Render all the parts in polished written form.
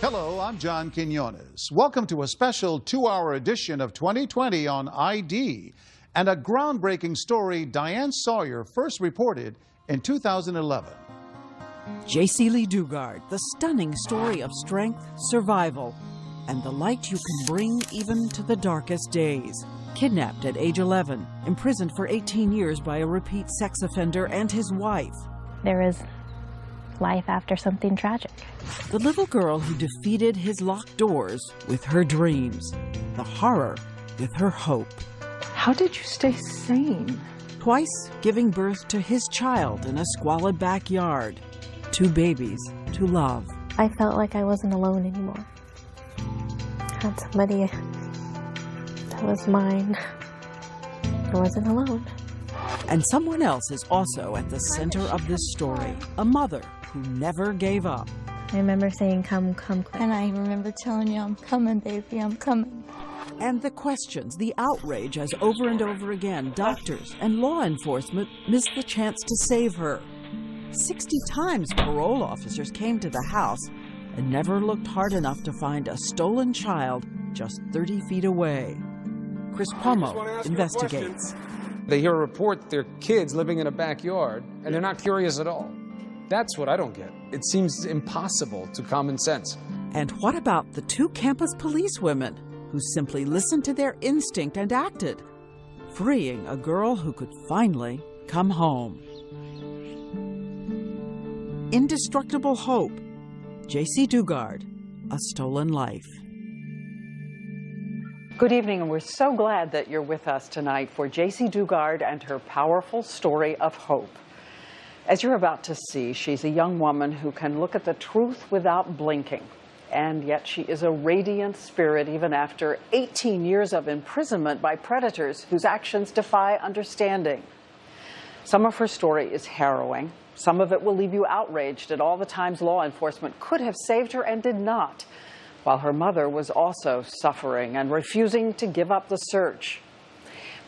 Hello, I'm John Quinones. Welcome to a special 2-hour edition of 2020 on ID and a groundbreaking story Diane Sawyer first reported in 2011. Jaycee Lee Dugard, the stunning story of strength, survival, and the light you can bring even to the darkest days. Kidnapped at age 11, imprisoned for 18 years by a repeat sex offender and his wife. There is life after something tragic. The little girl who defeated his locked doors with her dreams. The horror with her hope. How did you stay sane? Twice giving birth to his child in a squalid backyard. 2 babies to love. I felt like I wasn't alone anymore. I had somebody that was mine. I wasn't alone. And someone else is also at the center of this story. A mother who never gave up. I remember saying, come quick. And I remember telling you, I'm coming, baby, I'm coming. And the questions, the outrage as over and over again, doctors and law enforcement missed the chance to save her. 60 times parole officers came to the house and never looked hard enough to find a stolen child just 30 feet away. Chris Pomo investigates. They hear a report their kids living in a backyard, and they're not curious at all. That's what I don't get. It seems impossible to common sense. And what about the 2 campus police women who simply listened to their instinct and acted, freeing a girl who could finally come home? Indestructible hope. Jaycee Dugard, A Stolen Life. Good evening, and we're so glad that you're with us tonight for Jaycee Dugard and her powerful story of hope. As you're about to see, she's a young woman who can look at the truth without blinking, and yet she is a radiant spirit even after 18 years of imprisonment by predators whose actions defy understanding. Some of her story is harrowing. Some of it will leave you outraged at all the times law enforcement could have saved her and did not, while her mother was also suffering and refusing to give up the search.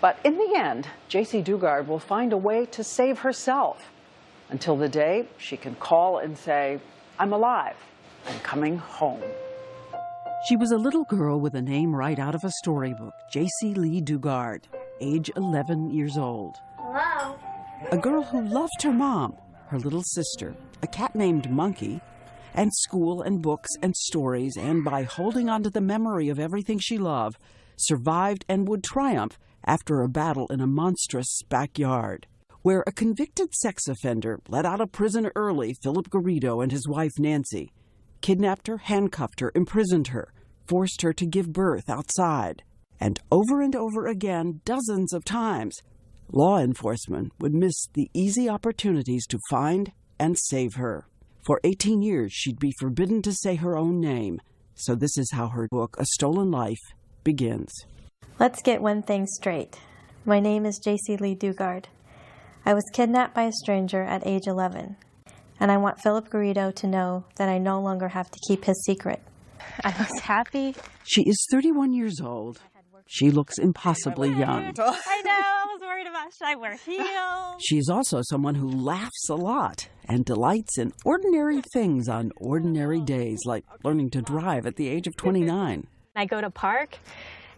But in the end, Jaycee Dugard will find a way to save herself until the day she can call and say, I'm alive, I'm coming home. She was a little girl with a name right out of a storybook, Jaycee Lee Dugard, age 11 years old. Hello? A girl who loved her mom, her little sister, a cat named Monkey, and school and books and stories, and by holding on to the memory of everything she loved, survived and would triumph after a battle in a monstrous backyard, where a convicted sex offender let out of prison early Philip Garrido and his wife Nancy, kidnapped her, handcuffed her, imprisoned her, forced her to give birth outside. And over again, dozens of times, law enforcement would miss the easy opportunities to find and save her. For 18 years, she'd be forbidden to say her own name. So this is how her book, A Stolen Life, begins. Let's get one thing straight. My name is Jaycee Lee Dugard. I was kidnapped by a stranger at age 11, and I want Philip Garrido to know that I no longer have to keep his secret. I was happy. She is 31 years old. She looks impossibly young. I know, I was worried about should I wear heels? She's also someone who laughs a lot and delights in ordinary things on ordinary days, like learning to drive at the age of 29. I go to park,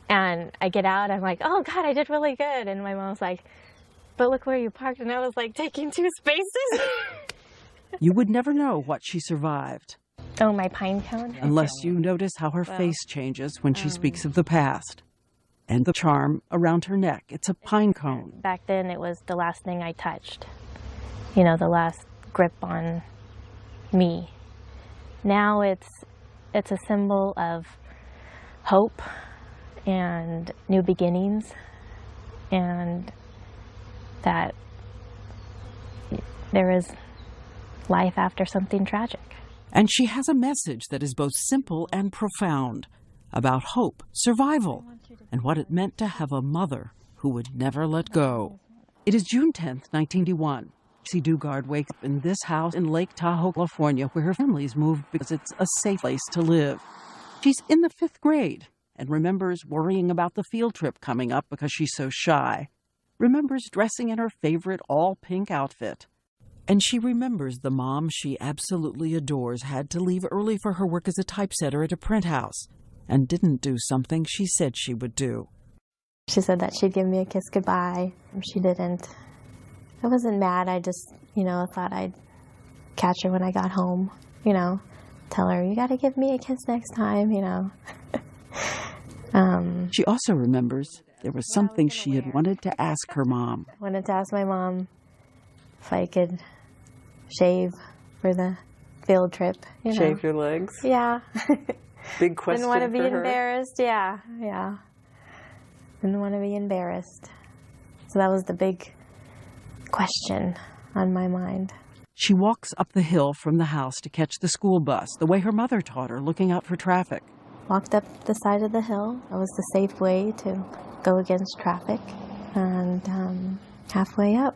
and I get out, I'm like, oh God, I did really good. And my mom's like, but look where you parked. And I was like, taking 2 spaces. You would never know what she survived. Oh, my pine cone? Unless you notice how her face changes when she speaks of the past. And the charm around her neck. It's a pine cone. Back then, it was the last thing I touched. You know, the last grip on me. Now it's a symbol of hope and new beginnings, and that there is life after something tragic. And she has a message that is both simple and profound about hope, survival, and what it meant to have a mother who would never let go. It is June 10th, 1991. Jaycee Dugard wakes up in this house in Lake Tahoe, California, where her family's moved because it's a safe place to live. She's in the 5th grade and remembers worrying about the field trip coming up because she's so shy. Remembers dressing in her favorite all-pink outfit. And she remembers the mom she absolutely adores had to leave early for her work as a typesetter at a print house and didn't do something she said she would do. She said that she'd give me a kiss goodbye. She didn't. I wasn't mad. I just, thought I'd catch her when I got home, tell her, you got to give me a kiss next time, She also remembers there was something she had wanted to ask her mom. I wanted to ask my mom if I could shave for the field trip. Shave your legs? Yeah. Big question. Didn't want to be for her. embarrassed. Yeah. Didn't want to be embarrassed. So that was the big question on my mind. She walks up the hill from the house to catch the school bus, the way her mother taught her, looking out for traffic. Walked up the side of the hill. That was the safe way to go against traffic. And halfway up,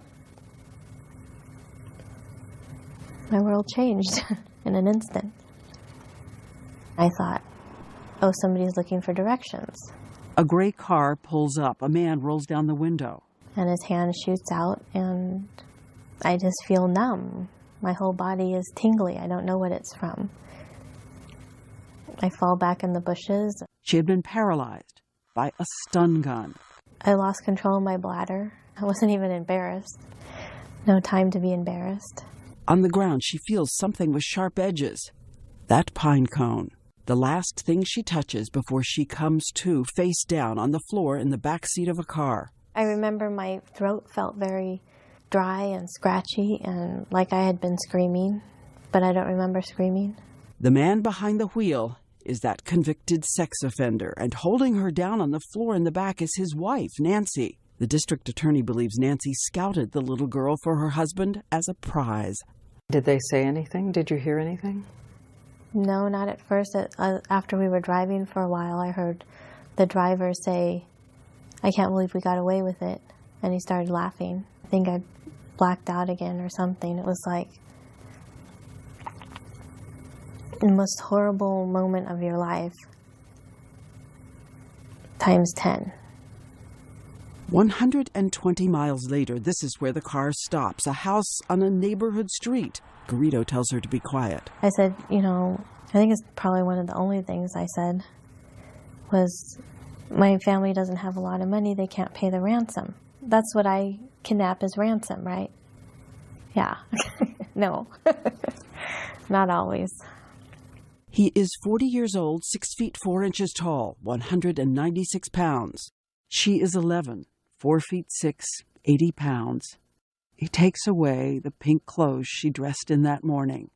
my world changed in an instant. I thought, oh, somebody's looking for directions. A gray car pulls up. A man rolls down the window. And his hand shoots out, and I just feel numb. My whole body is tingly. I don't know what it's from. I fall back in the bushes. She had been paralyzed by a stun gun. I lost control of my bladder. I wasn't even embarrassed. No time to be embarrassed. On the ground, she feels something with sharp edges. That pine cone. The last thing she touches before she comes to, face down on the floor in the back seat of a car. I remember my throat felt very dry and scratchy and like I had been screaming, but I don't remember screaming. The man behind the wheel is that convicted sex offender, and holding her down on the floor in the back is his wife, Nancy. The district attorney believes Nancy scouted the little girl for her husband as a prize. Did they say anything? Did you hear anything? No, not at first. After we were driving for a while, I heard the driver say, I can't believe we got away with it. And he started laughing. I think I blacked out again or something. It was like the most horrible moment of your life times 10. 120 miles later, this is where the car stops, a house on a neighborhood street. Garrido tells her to be quiet. I said, I think it's probably one of the only things I said was, my family doesn't have a lot of money, they can't pay the ransom. That's what I kidnap as ransom, right? Yeah. No. Not always. He is 40 years old, 6 feet 4 inches tall, 196 pounds. She is 11, 4 feet 6, 80 pounds. He takes away the pink clothes she dressed in that morning.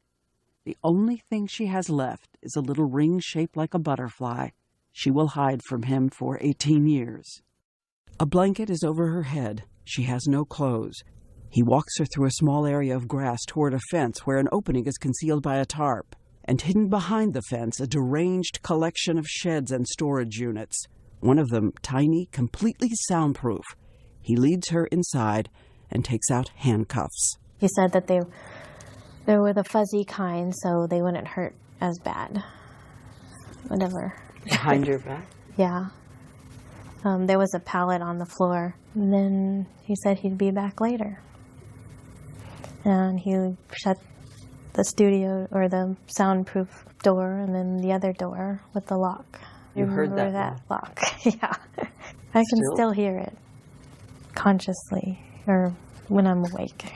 The only thing she has left is a little ring shaped like a butterfly. She will hide from him for 18 years. A blanket is over her head. She has no clothes. He walks her through a small area of grass toward a fence where an opening is concealed by a tarp. And hidden behind the fence, a deranged collection of sheds and storage units. One of them tiny, completely soundproof. He leads her inside and takes out handcuffs. He said that they were the fuzzy kind, so they wouldn't hurt as bad. Whatever. Behind your back? Yeah. There was a pallet on the floor. And then he said he'd be back later. And he shut the studio or the soundproof door and then the other door with the lock. You heard that lock? Yeah. I can still hear it consciously or when I'm awake.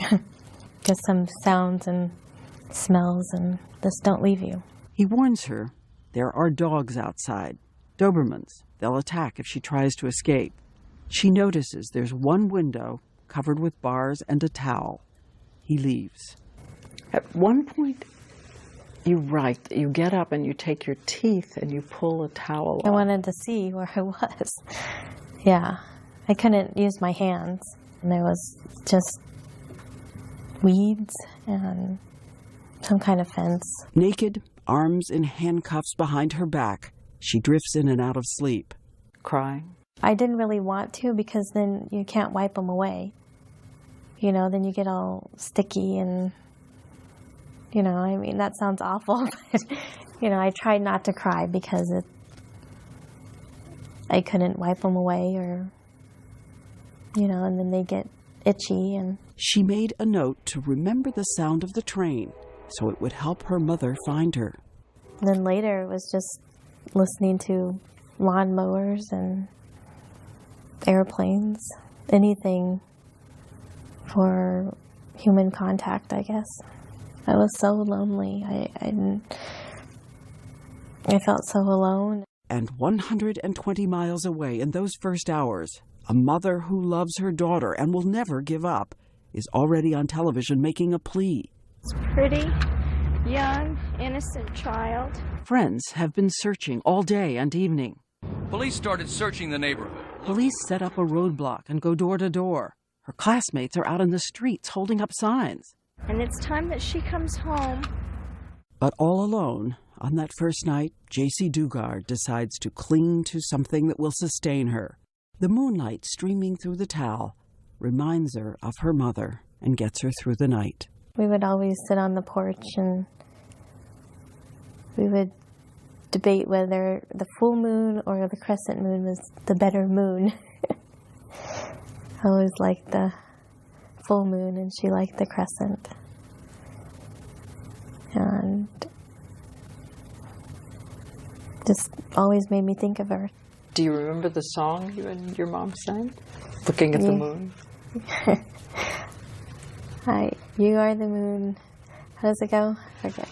Just some sounds and smells and just don't leave you. He warns her there are dogs outside, Dobermans. They'll attack if she tries to escape. She notices there's one window covered with bars and a towel. He leaves. At one point, you get up and you take your teeth and you pull a towel off. I wanted to see where I was. Yeah. I couldn't use my hands. And there was just weeds and some kind of fence. Naked, arms in handcuffs behind her back, she drifts in and out of sleep. Crying? I didn't really want to because then you can't wipe them away. Then you get all sticky and, that sounds awful. But, I tried not to cry because I couldn't wipe them away or, and then they get itchy. And She made a note to remember the sound of the train so it would help her mother find her. And then later it was just listening to lawnmowers and airplanes, anything for human contact, I guess. I was so lonely. I felt so alone. And 120 miles away in those first hours, a mother who loves her daughter and will never give up is already on television making a plea. It's pretty, young, innocent child. Friends have been searching all day and evening. Police started searching the neighborhood. Police set up a roadblock and go door to door. Her classmates are out in the streets holding up signs. And it's time that she comes home. But all alone, on that first night, Jaycee Dugard decides to cling to something that will sustain her. The moonlight streaming through the towel reminds her of her mother and gets her through the night. We would always sit on the porch and we would debate whether the full moon or the crescent moon was the better moon. I always liked the full moon and she liked the crescent. And just always made me think of her. Do you remember the song you and your mom sang? Looking at the moon? Hi, you are the moon. How does it go? I forget.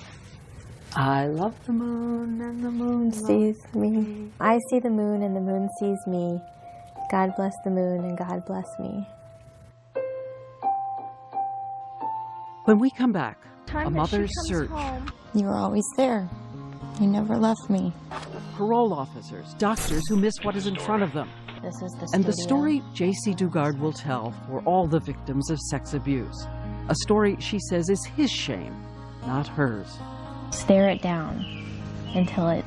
I love the moon and the moon Sees me. I see the moon and the moon sees me. God bless the moon and God bless me. When we come back, Time a that she mother's comes search. home. You were always there. You never left me. Parole officers, doctors who miss what is in front of them. This is the And the studio. story Jaycee Dugard will tell for all the victims of sex abuse. A story she says is his shame, not hers. Stare it down until it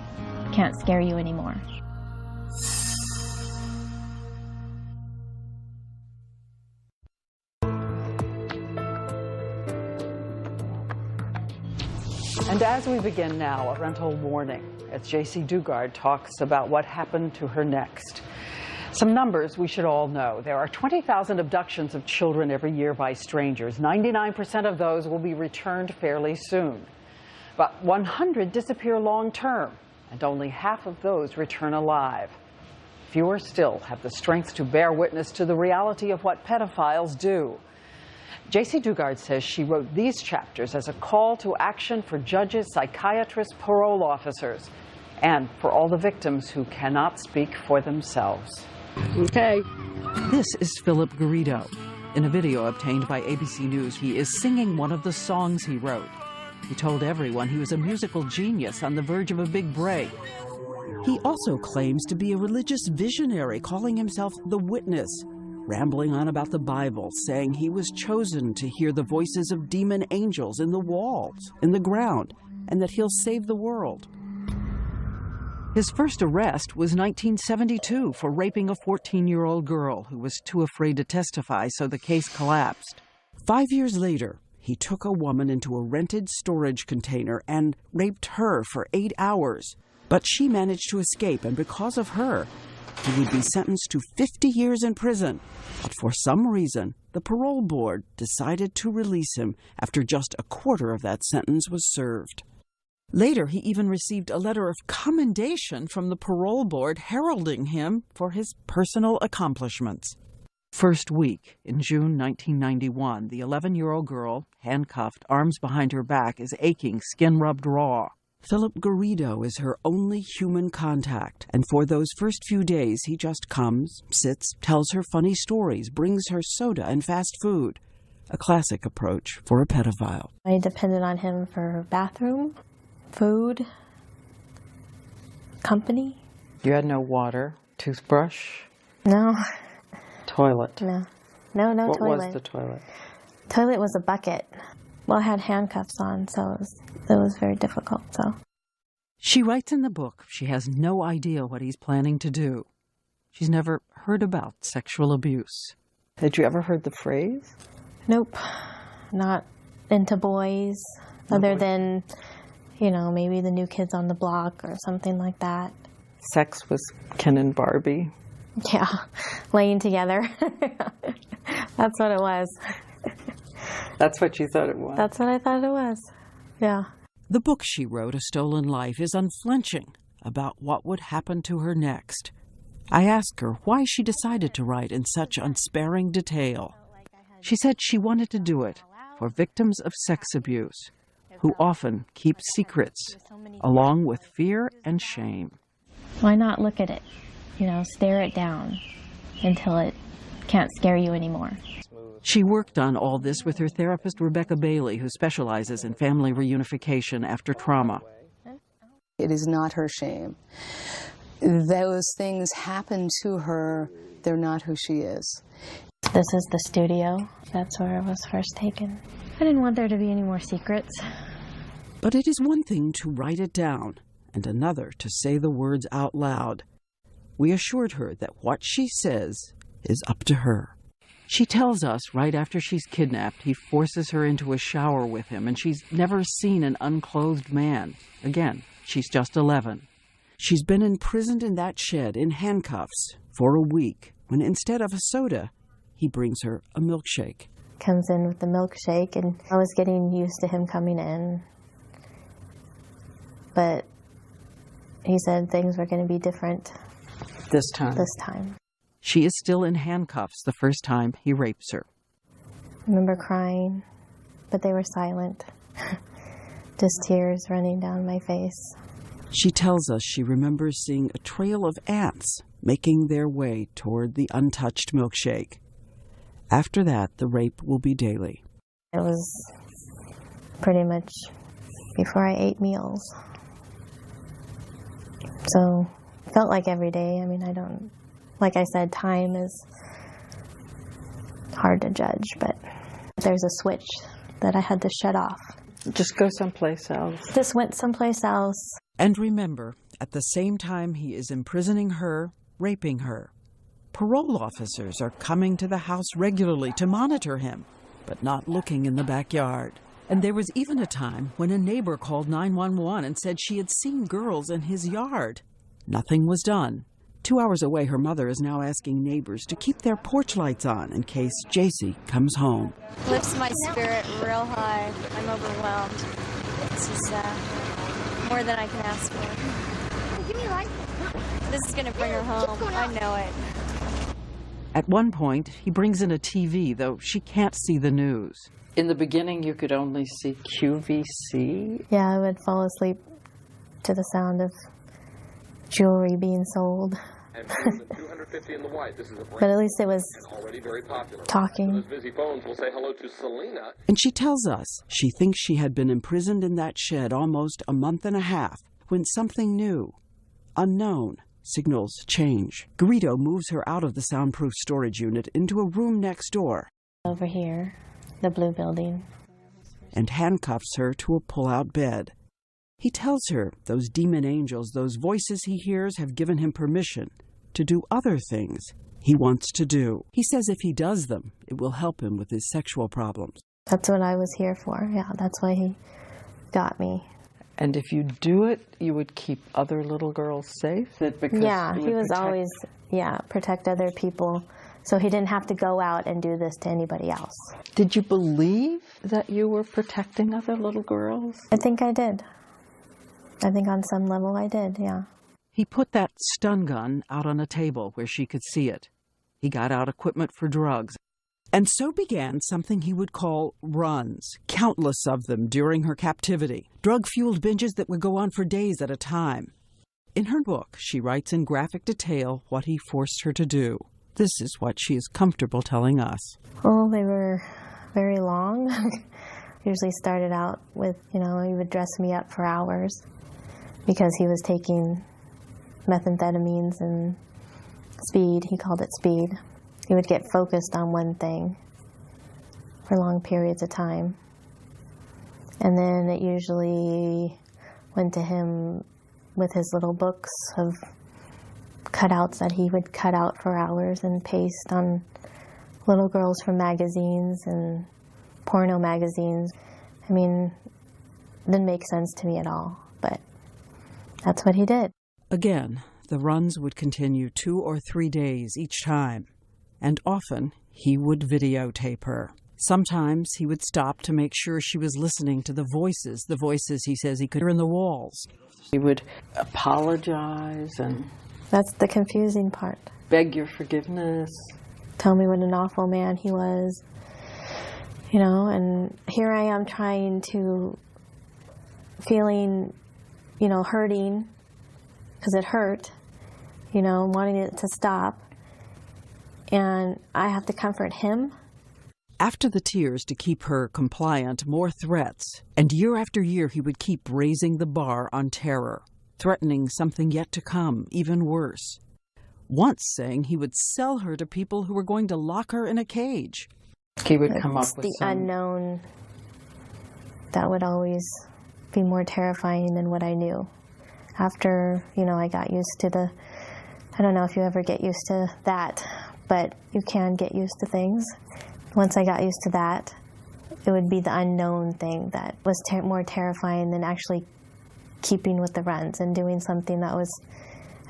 can't scare you anymore. And as we begin now, a parental warning as Jaycee Dugard talks about what happened to her next. Some numbers we should all know. There are 20,000 abductions of children every year by strangers. 99% of those will be returned fairly soon. But 100 disappear long term, and only half of those return alive. Fewer still have the strength to bear witness to the reality of what pedophiles do. Jaycee Dugard says she wrote these chapters as a call to action for judges, psychiatrists, parole officers, and for all the victims who cannot speak for themselves. Okay. This is Philip Garrido. In a video obtained by ABC News, he is singing one of the songs he wrote. He told everyone he was a musical genius on the verge of a big break. He also claims to be a religious visionary, calling himself the Witness, rambling on about the Bible, saying he was chosen to hear the voices of demon angels in the walls, in the ground, and that he'll save the world. His first arrest was 1972 for raping a 14-year-old girl who was too afraid to testify, so the case collapsed. 5 years later, he took a woman into a rented storage container and raped her for 8 hours. But she managed to escape, and because of her, he would be sentenced to 50 years in prison. But for some reason, the parole board decided to release him after just a quarter of that sentence was served. Later, he even received a letter of commendation from the parole board heralding him for his personal accomplishments. First week, in June 1991, the 11-year-old girl, handcuffed, arms behind her back, is aching, skin rubbed raw. Philip Garrido is her only human contact, and for those first few days he just comes, sits, tells her funny stories, brings her soda and fast food. A classic approach for a pedophile. I depended on him for bathroom, food, company. You had no water, toothbrush, No, toilet. no What toilet. was the toilet? Toilet was a bucket. Well, I had handcuffs on, so it was very difficult. So She writes in the book she has no idea what he's planning to do. She's never heard about sexual abuse. Had you ever heard the phrase? nope, not into boys, other than, you know, maybe the New Kids on the Block or something like that. Sex was Ken and Barbie. Yeah, laying together. That's what it was. That's what you thought it was? That's what I thought it was. Yeah. The book she wrote, A Stolen Life, is unflinching about what would happen to her next. I asked her why she decided to write in such unsparing detail. She said she wanted to do it for victims of sex abuse, who often keep secrets, along with fear and shame. Why not look at it? You know, stare it down until it can't scare you anymore. She worked on all this with her therapist, Rebecca Bailey, who specializes in family reunification after trauma. It is not her shame. Those things happen to her. They're not who she is. This is the studio. That's where it was first taken. I didn't want there to be any more secrets. But it is one thing to write it down and another to say the words out loud. We assured her that what she says is up to her. She tells us right after she's kidnapped, he forces her into a shower with him, and she's never seen an unclothed man. Again, she's just 11. She's been imprisoned in that shed in handcuffs for a week, when instead of a soda, he brings her a milkshake. Comes in with the milkshake, and I was getting used to him coming in. But he said things were going to be different This time? this time. She is still in handcuffs the first time he rapes her. I remember crying, but they were silent. Just tears running down my face. She tells us she remembers seeing a trail of ants making their way toward the untouched milkshake. After that, the rape will be daily. It was pretty much before I ate meals. So it felt like every day. I mean, like I said, time is hard to judge, but there's a switch that I had to shut off. Just go someplace else. Just went someplace else. And remember, at the same time he is imprisoning her, raping her, parole officers are coming to the house regularly to monitor him, but not looking in the backyard. And there was even a time when a neighbor called 911 and said she had seen girls in his yard. Nothing was done. 2 hours away, her mother is now asking neighbors to keep their porch lights on in case Jaycee comes home. Lifts my spirit real high. I'm overwhelmed. This is more than I can ask for. Give me a light. This is going to bring her home. I know it. At one point, he brings in a TV, though she can't see the news. In the beginning, you could only see QVC? Yeah, I would fall asleep to the sound of jewelry being sold. But at least it was talking. And she tells us she thinks she had been imprisoned in that shed almost a month and a half when something new, unknown, signals change. Garrido moves her out of the soundproof storage unit into a room next door. Over here, the blue building. And handcuffs her to a pull-out bed. He tells her those demon angels, those voices he hears, have given him permission to do other things he wants to do. He says if he does them, it will help him with his sexual problems. That's what I was here for. Yeah, that's why he got me. And if you do it, you would keep other little girls safe? Yeah, he was always, protect other people so he didn't have to go out and do this to anybody else. Did you believe that you were protecting other little girls? I think I did. I think on some level I did, yeah. He put that stun gun out on a table where she could see it. He got out equipment for drugs. And so began something he would call runs, countless of them during her captivity, drug-fueled binges that would go on for days at a time. In her book, she writes in graphic detail what he forced her to do. This is what she is comfortable telling us. Oh, they were very long. Usually started out with, he would dress me up for hours because he was taking methamphetamines and speed. He called it speed. He would get focused on one thing for long periods of time. And then it usually went to him with his little books of cutouts that he would cut out for hours and paste on little girls from magazines and porno magazines. I mean, it didn't make sense to me at all, but that's what he did. Again, the runs would continue 2 or 3 days each time. And often, he would videotape her. Sometimes he would stop to make sure she was listening to the voices he says he could hear in the walls. He would apologize and... That's the confusing part. Beg your forgiveness. Tell me what an awful man he was. You know, and here I am trying to, feeling, you know, hurting, because it hurt, you know, wanting it to stop. And I have to comfort him. After the tears to keep her compliant, more threats. And year after year, he would keep raising the bar on terror, threatening something yet to come, even worse. Once saying he would sell her to people who were going to lock her in a cage. He would come up with the some... unknown that would always be more terrifying than what I knew. After, you know, I got used to the, I don't know if you ever get used to that, but you can get used to things. Once I got used to that, it would be the unknown thing that was more terrifying than actually keeping with the runs and doing something that was,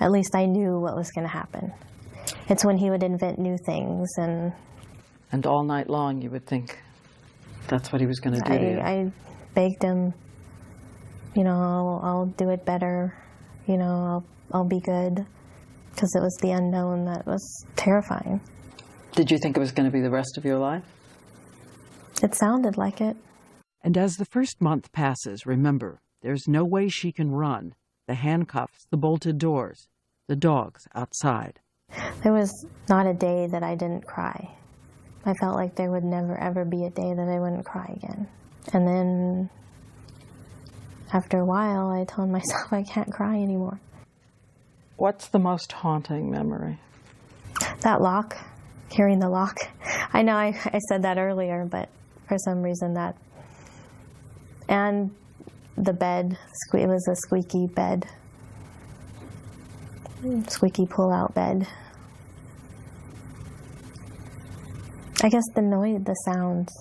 at least I knew what was going to happen. It's when he would invent new things and... And all night long you would think that's what he was going to do to you. I begged him, you know, I'll do it better, you know, I'll be good, because it was the unknown that was terrifying. Did you think it was going to be the rest of your life? It sounded like it. And as the first month passes, remember, there's no way she can run. The handcuffs, the bolted doors, the dogs outside. There was not a day that I didn't cry. I felt like there would never, ever be a day that I wouldn't cry again. And then, after a while, I told myself I can't cry anymore. What's the most haunting memory? That lock, hearing the lock. I know I said that earlier, but for some reason that... And the bed, it was a squeaky bed. Squeaky pull-out bed. I guess the noise, the sounds.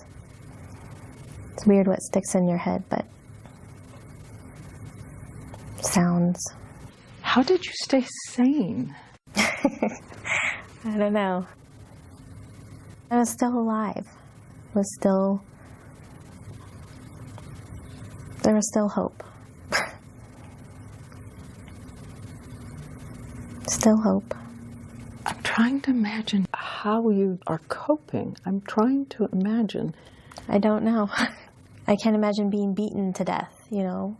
It's weird what sticks in your head, but sounds. How did you stay sane? I don't know. I was still alive. There was still hope. Still hope. I'm trying to imagine how you are coping. I'm trying to imagine. I don't know. I can't imagine being beaten to death, you know.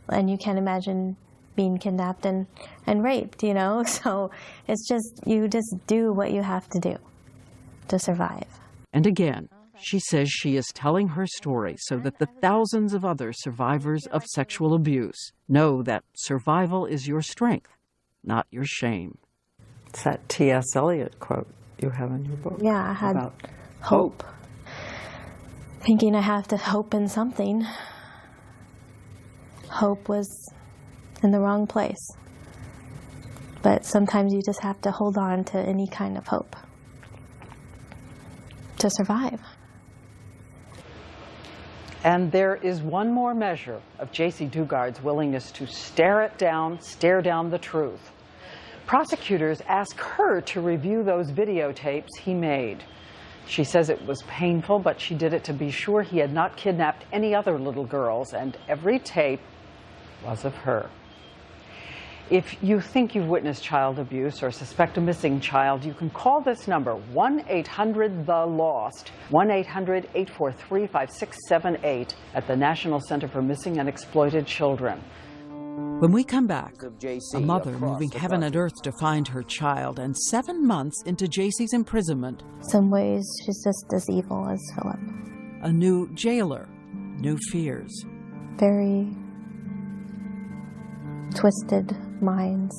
And you can't imagine being kidnapped and raped, you know. So it's just, you just do what you have to do to survive. And again, she says she is telling her story so that the thousands of other survivors of sexual abuse know that survival is your strength, not your shame. It's that T.S. Eliot quote you have in your book. Yeah, I had about hope. Thinking I have to hope in something. Hope was in the wrong place. But sometimes you just have to hold on to any kind of hope to survive. And there is one more measure of Jaycee Dugard's willingness to stare down the truth. Prosecutors ask her to review those videotapes he made. She says it was painful, but she did it to be sure he had not kidnapped any other little girls, and every tape was of her. If you think you've witnessed child abuse or suspect a missing child, you can call this number, 1-800-THE-LOST, 1-800-843-5678 at the National Center for Missing and Exploited Children. When we come back, a mother moving heaven and earth to find her child, and 7 months into Jaycee's imprisonment. Some ways she's just as evil as Philip. A new jailer, new fears. Very twisted minds.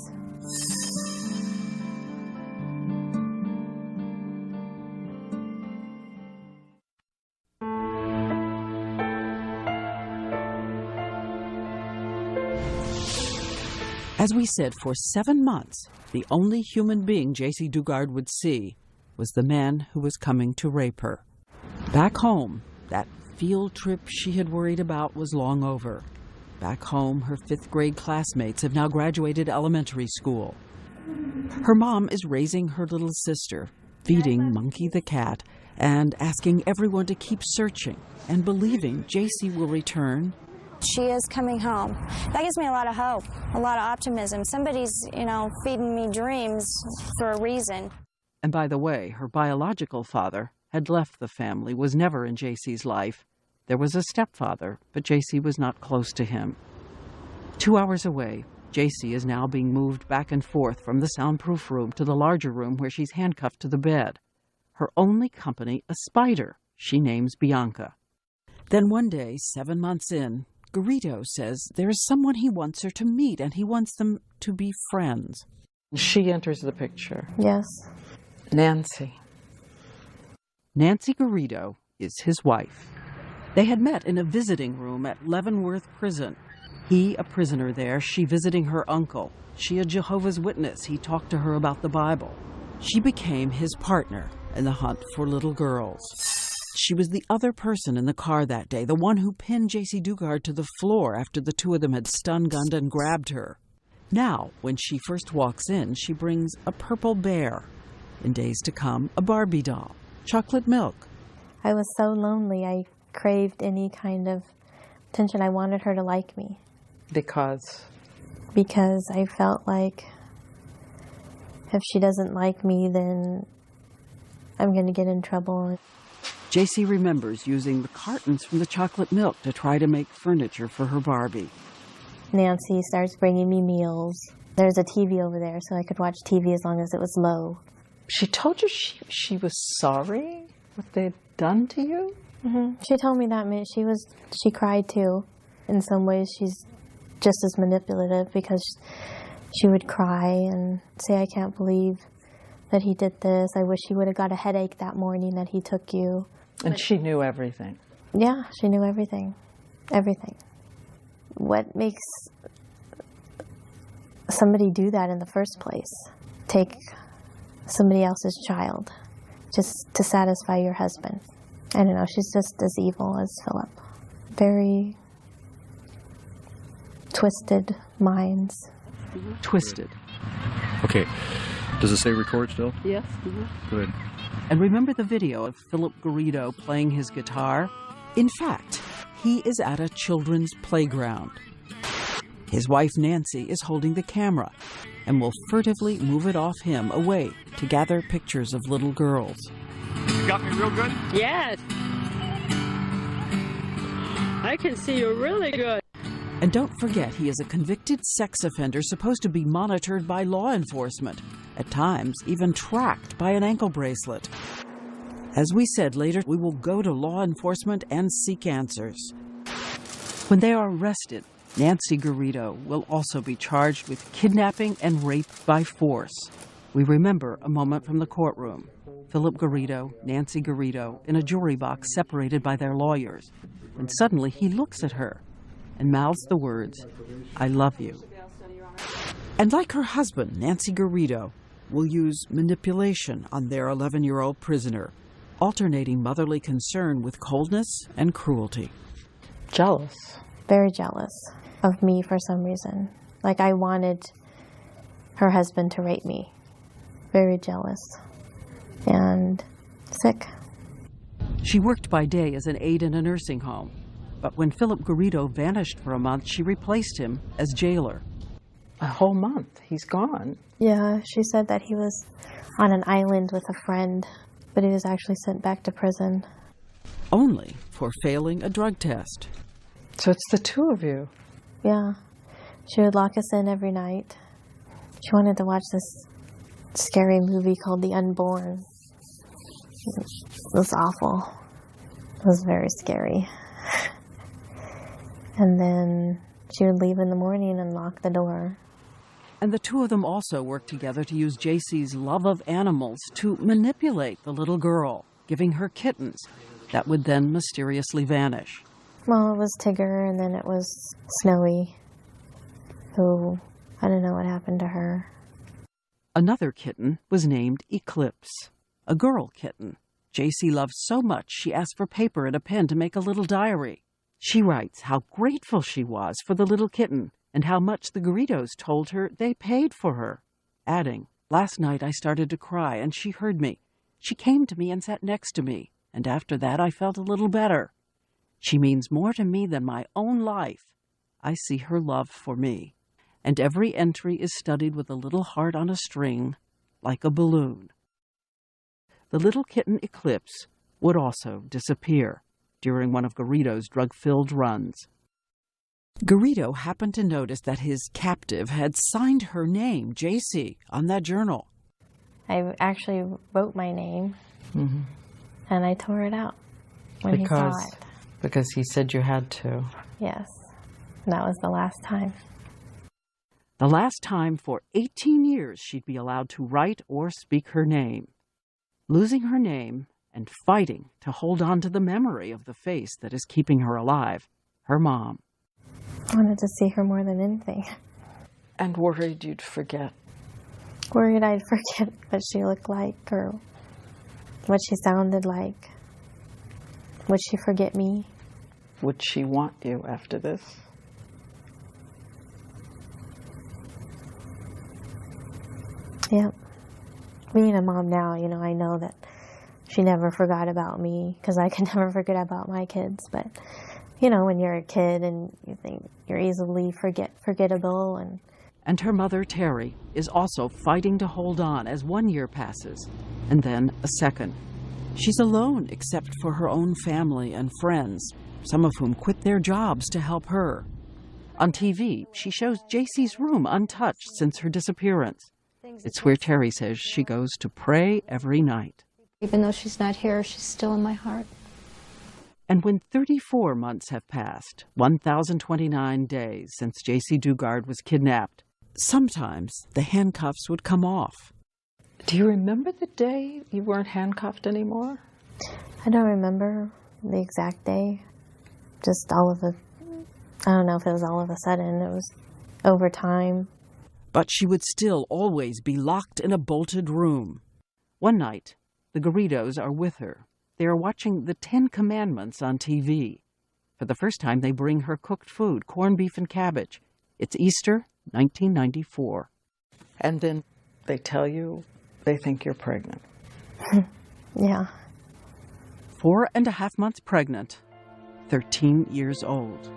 As we said, for 7 months, the only human being Jaycee Dugard would see was the man who was coming to rape her. Back home, that field trip she had worried about was long over. Back home, her 5th grade classmates have now graduated elementary school. Her mom is raising her little sister, feeding Monkey the cat, and asking everyone to keep searching and believing Jaycee will return. She is coming home. That gives me a lot of hope, a lot of optimism. Somebody's, feeding me dreams for a reason. And by the way, her biological father had left the family, was never in Jaycee's life. There was a stepfather, but Jaycee was not close to him. 2 hours away, Jaycee is now being moved back and forth from the soundproof room to the larger room where she's handcuffed to the bed. Her only company, a spider, she names Bianca. Then one day, 7 months in, Garrido says there is someone he wants her to meet, and he wants them to be friends. She enters the picture. Yes. Nancy. Nancy Garrido is his wife. They had met in a visiting room at Leavenworth Prison. He, a prisoner there, she visiting her uncle. She, a Jehovah's Witness. He talked to her about the Bible. She became his partner in the hunt for little girls. She was the other person in the car that day, the one who pinned Jaycee Dugard to the floor after the two of them had stun-gunned and grabbed her. Now, when she first walks in, she brings a purple bear. In days to come, a Barbie doll, chocolate milk. I was so lonely. I craved any kind of attention. I wanted her to like me. Because I felt like if she doesn't like me, then I'm going to get in trouble. Jaycee remembers using the cartons from the chocolate milk to try to make furniture for her Barbie. Nancy starts bringing me meals. There's a TV over there, so I could watch TV as long as it was low. She told you she was sorry what they'd done to you? Mm-hmm. She told me that she cried too. In some ways, she's just as manipulative because she would cry and say, I can't believe that he did this. I wish he would have got a headache that morning that he took you. And she knew everything. Yeah, she knew everything. Everything. What makes somebody do that in the first place? Take somebody else's child just to satisfy your husband. I don't know, she's just as evil as Philip. Very twisted minds. Twisted. Okay. Does it say record still? Yes. Good. And remember the video of Philip Garrido playing his guitar? In fact, he is at a children's playground. His wife Nancy is holding the camera and will furtively move it off him away to gather pictures of little girls. You got me real good? Yes. I can see you really good. And don't forget, he is a convicted sex offender supposed to be monitored by law enforcement, at times even tracked by an ankle bracelet. As we said later, we will go to law enforcement and seek answers. When they are arrested, Nancy Garrido will also be charged with kidnapping and rape by force. We remember a moment from the courtroom. Philip Garrido, Nancy Garrido, in a jury box separated by their lawyers. And suddenly he looks at her and mouths the words, I love you. And like her husband, Nancy Garrido will use manipulation on their 11-year-old prisoner, alternating motherly concern with coldness and cruelty. Jealous. Very jealous of me for some reason. Like I wanted her husband to rape me. Very jealous. And sick. She worked by day as an aide in a nursing home. But when Philip Garrido vanished for a month, she replaced him as jailer. A whole month? He's gone? Yeah, she said that he was on an island with a friend, but he was actually sent back to prison. Only for failing a drug test. So it's the two of you? Yeah. She would lock us in every night. She wanted to watch this scary movie called The Unborn. It was awful. It was very scary. And then she would leave in the morning and lock the door. And the two of them also worked together to use Jaycee's love of animals to manipulate the little girl, giving her kittens that would then mysteriously vanish. Well, it was Tigger, and then it was Snowy, who, I don't know what happened to her. Another kitten was named Eclipse, a girl kitten. Jaycee loved so much she asked for paper and a pen to make a little diary. She writes how grateful she was for the little kitten and how much the Garridos told her they paid for her, adding, last night I started to cry and she heard me. She came to me and sat next to me, and after that I felt a little better. She means more to me than my own life. I see her love for me, and every entry is studied with a little heart on a string, like a balloon. The little kitten Eclipse would also disappear during one of Garrido's drug-filled runs. Garrido happened to notice that his captive had signed her name, Jaycee, on that journal. I actually wrote my name, and I tore it out when he saw it. Because he said you had to. Yes, and that was the last time. The last time for 18 years she'd be allowed to write or speak her name. Losing her name and fighting to hold on to the memory of the face that is keeping her alive, her mom. I wanted to see her more than anything. And worried you'd forget. Worried I'd forget what she looked like or what she sounded like. Would she forget me? Would she want you after this? Yep. Being a mom now, you know, I know that she never forgot about me because I can never forget about my kids. But, you know, when you're a kid and you think you're easily forgettable. And her mother, Terry, is also fighting to hold on as 1 year passes, and then a second. She's alone except for her own family and friends, some of whom quit their jobs to help her. On TV, she shows Jaycee's room untouched since her disappearance. It's where Terry says she goes to pray every night. Even though she's not here, she's still in my heart. And when 34 months have passed, 1,029 days since Jaycee Dugard was kidnapped, sometimes the handcuffs would come off. Do you remember the day you weren't handcuffed anymore? I don't remember the exact day. Just all of I don't know if it was all of a sudden. It was over time. But she would still always be locked in a bolted room. One night, the Garridos are with her. They are watching the 10 Commandments on TV. For the first time, they bring her cooked food, corned beef and cabbage. It's Easter, 1994. And then they tell you they think you're pregnant. Yeah. 4.5 months pregnant, 13 years old.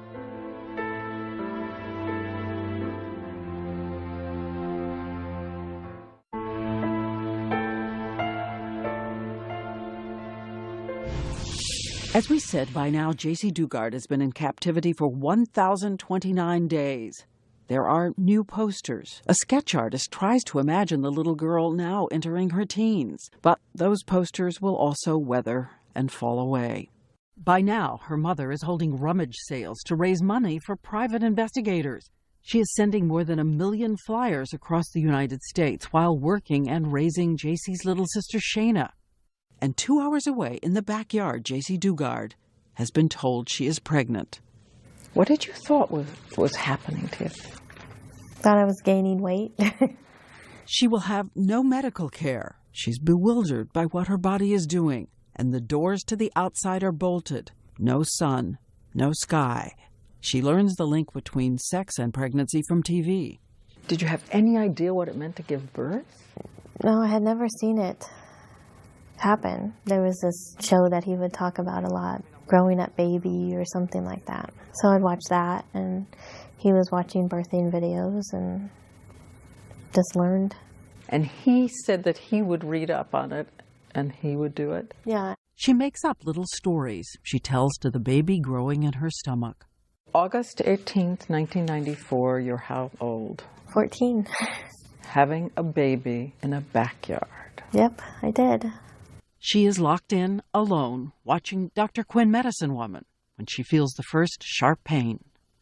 As we said, by now, Jaycee Dugard has been in captivity for 1,029 days. There are new posters. A sketch artist tries to imagine the little girl now entering her teens, but those posters will also weather and fall away. By now, her mother is holding rummage sales to raise money for private investigators. She is sending more than 1 million flyers across the United States while working and raising Jaycee's little sister Shayna. And 2 hours away in the backyard, Jaycee Dugard has been told she is pregnant. What did you thought was happening to you? Thought I was gaining weight. She will have no medical care. She's bewildered by what her body is doing, and the doors to the outside are bolted. No sun, no sky. She learns the link between sex and pregnancy from TV. Did you have any idea what it meant to give birth? No, I had never seen it happen. There was this show that he would talk about a lot, Growing Up Baby or something like that. So I'd watch that, and he was watching birthing videos and just learned. And he said that he would read up on it and he would do it? Yeah. She makes up little stories she tells to the baby growing in her stomach. August 18th, 1994, you're how old? 14. Having a baby in a backyard. Yep, I did. She is locked in, alone, watching Dr. Quinn Medicine Woman when she feels the first sharp pain.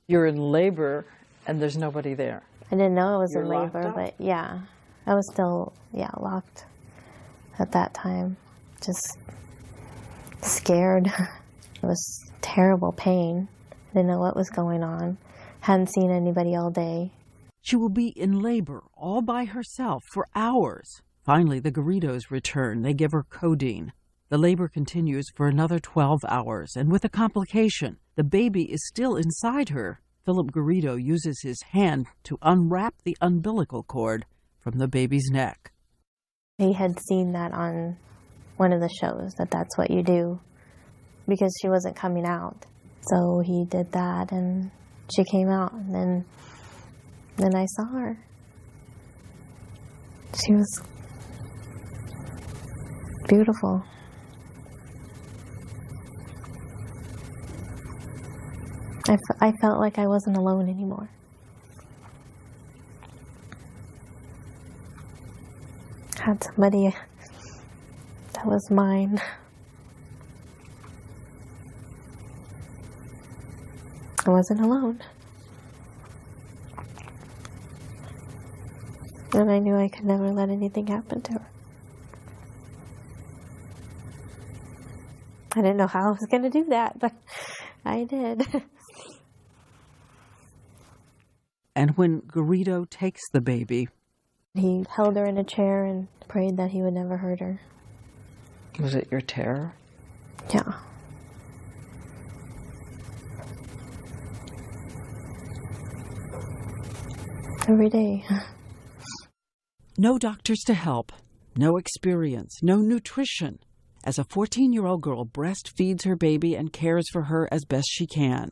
You're in labor and there's nobody there. I didn't know I was in locked labor, up? but yeah, I was still, locked at that time. Just scared. It was terrible pain. I didn't know what was going on. Hadn't seen anybody all day. She will be in labor all by herself for hours. Finally, the Garridos return. They give her codeine. The labor continues for another 12 hours, and with a complication, the baby is still inside her. Philip Garrido uses his hand to unwrap the umbilical cord from the baby's neck. He had seen that on one of the shows, that's what you do, because she wasn't coming out. So he did that, and she came out, and then I saw her. She was beautiful. I felt like I wasn't alone anymore. I had somebody that was mine. I wasn't alone. And I knew I could never let anything happen to her. I didn't know how I was going to do that, but I did. And when Garrido takes the baby, he held her in a chair and prayed that he would never hurt her. Was it your terror? Yeah. Every day. no doctors to help, no experience, no nutrition. As a 14-year-old girl breastfeeds her baby and cares for her as best she can.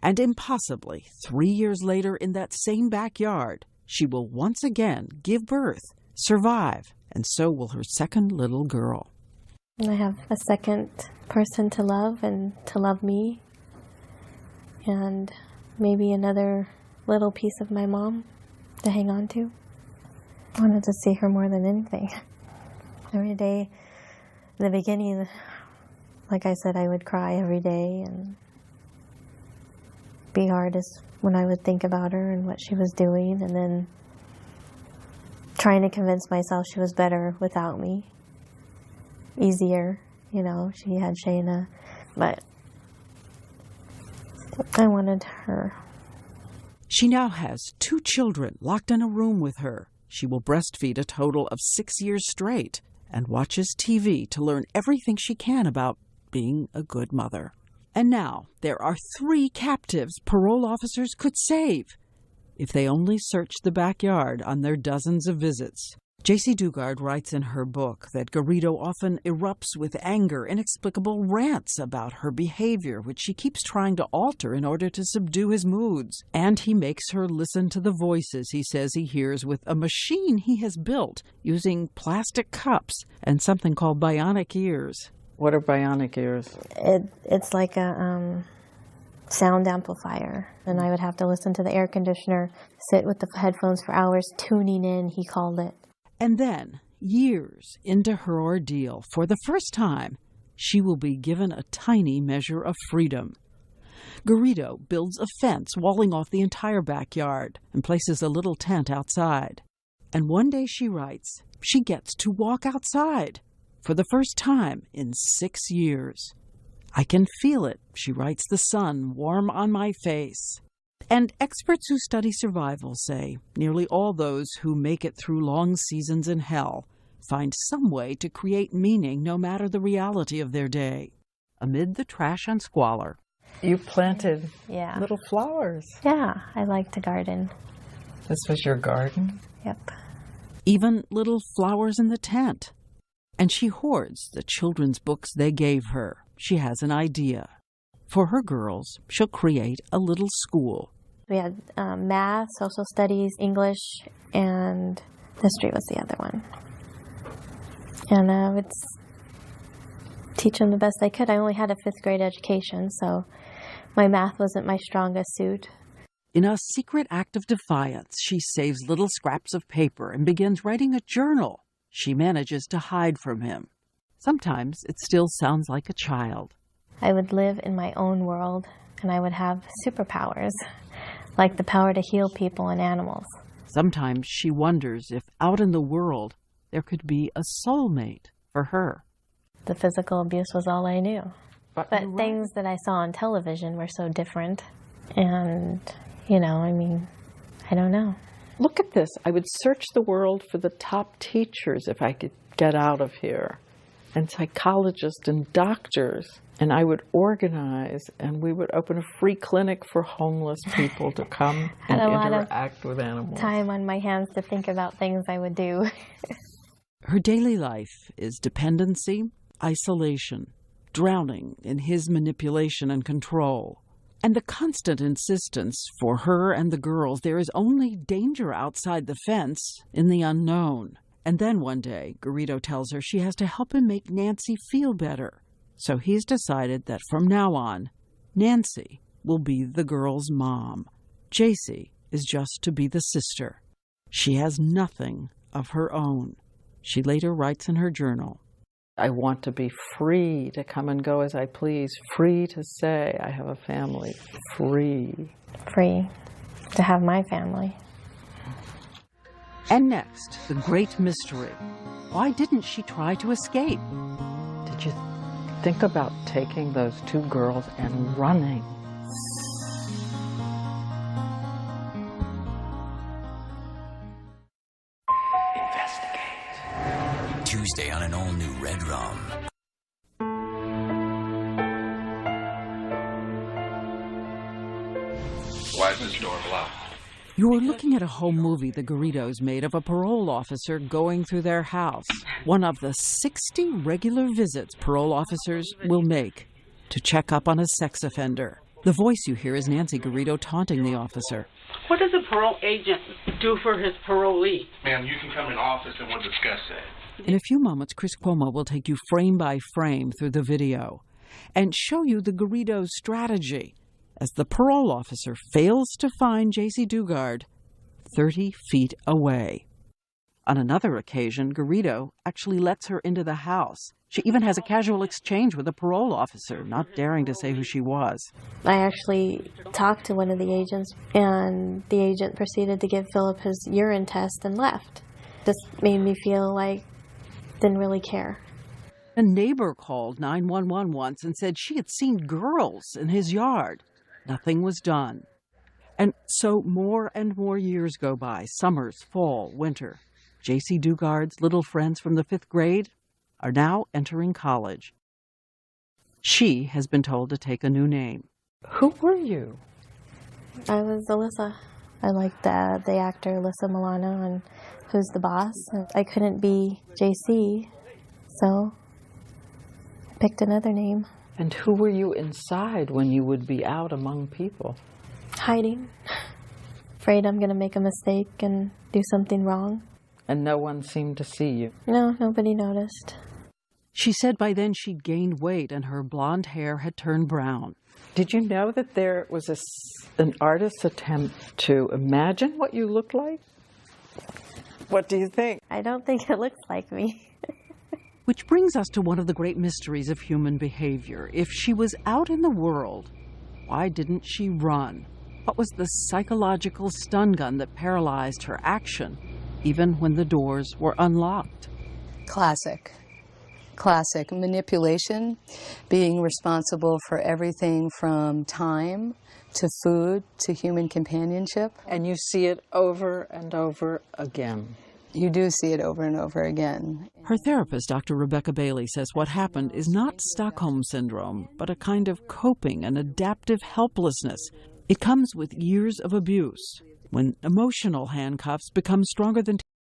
And impossibly, 3 years later in that same backyard, she will once again give birth, survive, and so will her second little girl. And I have a second person to love and to love me. And maybe another little piece of my mom to hang on to. I wanted to see her more than anything. Every day, in the beginning, like I said, I would cry every day and be hardest when I would think about her and what she was doing, and then trying to convince myself she was better without me. Easier, you know, she had Shayna, but I wanted her. She now has 2 children locked in a room with her. She will breastfeed a total of 6 years straight and watches TV to learn everything she can about being a good mother. And now there are 3 captives parole officers could save if they only search the backyard on their dozens of visits. Jaycee Dugard writes in her book that Garrido often erupts with anger, inexplicable rants about her behavior, which she keeps trying to alter in order to subdue his moods. And he makes her listen to the voices he says he hears with a machine he has built using plastic cups and something called bionic ears. What are bionic ears? It's like a sound amplifier. And I would have to listen to the air conditioner, sit with the headphones for hours, tuning in, he called it. And then, years into her ordeal, for the first time, she will be given a tiny measure of freedom. Garrido builds a fence walling off the entire backyard and places a little tent outside. And one day, she writes, she gets to walk outside for the first time in 6 years. I can feel it, she writes, the sun warm on my face. And experts who study survival say nearly all those who make it through long seasons in hell find some way to create meaning no matter the reality of their day. Amid the trash and squalor, you planted little flowers. Yeah, I like to garden. This was your garden? Yep. Even little flowers in the tent. And she hoards the children's books they gave her. She has an idea. For her girls, she'll create a little school. We had math, social studies, English, and history was the other one. And I would teach them the best I could. I only had a 5th grade education, so my math wasn't my strongest suit. In a secret act of defiance, she saves little scraps of paper and begins writing a journal she manages to hide from him. Sometimes it still sounds like a child. I would live in my own world, and I would have superpowers, like the power to heal people and animals. Sometimes she wonders if out in the world there could be a soulmate for her. The physical abuse was all I knew. But right. Things that I saw on television were so different. And, you know, I mean, I don't know. Look at this. I would search the world for the top teachers if I could get out of here, and psychologists and doctors. And I would organize, and we would open a free clinic for homeless people to come and interact with animals. Time on my hands to think about things I would do. Her daily life is dependency, isolation, drowning in his manipulation and control. And the constant insistence for her and the girls there is only danger outside the fence, in the unknown. And then one day, Garrido tells her she has to help him make Nancy feel better. So he's decided that from now on, Nancy will be the girl's mom. Jaycee is just to be the sister. She has nothing of her own. She later writes in her journal, I want to be free to come and go as I please, free to say I have a family, free. Free to have my family. And next, the great mystery. Why didn't she try to escape? Did you think about taking those two girls and running? Tuesday on an all-new Red Rum. Why is this door locked? You're looking at a home movie the Garridos made of a parole officer going through their house. One of the 60 regular visits parole officers will make to check up on a sex offender. The voice you hear is Nancy Garrido taunting the officer. What does a parole agent do for his parolee? Ma'am, you can come in office and we'll discuss that. In a few moments, Chris Cuomo will take you frame by frame through the video and show you the Garrido strategy as the parole officer fails to find Jaycee Dugard 30 feet away. On another occasion, Garrido actually lets her into the house. She even has a casual exchange with a parole officer, not daring to say who she was. I actually talked to one of the agents, and the agent proceeded to give Philip his urine test and left. This made me feel like didn't really care. A neighbor called 911 once and said she had seen girls in his yard. Nothing was done. And so more and more years go by, summers, fall, winter. Jaycee Dugard's little friends from the 5th grade are now entering college. She has been told to take a new name. Who were you? I was Alyssa. I liked the actor Alyssa Milano on Who's the Boss. I couldn't be Jaycee, so I picked another name. And who were you inside when you would be out among people? Hiding. Afraid I'm going to make a mistake and do something wrong. And no one seemed to see you? No, nobody noticed. She said by then she'd gained weight and her blonde hair had turned brown. Did you know that there was an artist's attempt to imagine what you looked like? What do you think? I don't think it looks like me. Which brings us to one of the great mysteries of human behavior. If she was out in the world, why didn't she run? What was the psychological stun gun that paralyzed her action, even when the doors were unlocked? Classic manipulation, being responsible for everything from time to food to human companionship. And you see it over and over again. You do see it over and over again. Her therapist, Dr. Rebecca Bailey, says what happened is not Stockholm Syndrome, but a kind of coping and adaptive helplessness. It comes with years of abuse, when emotional handcuffs become stronger than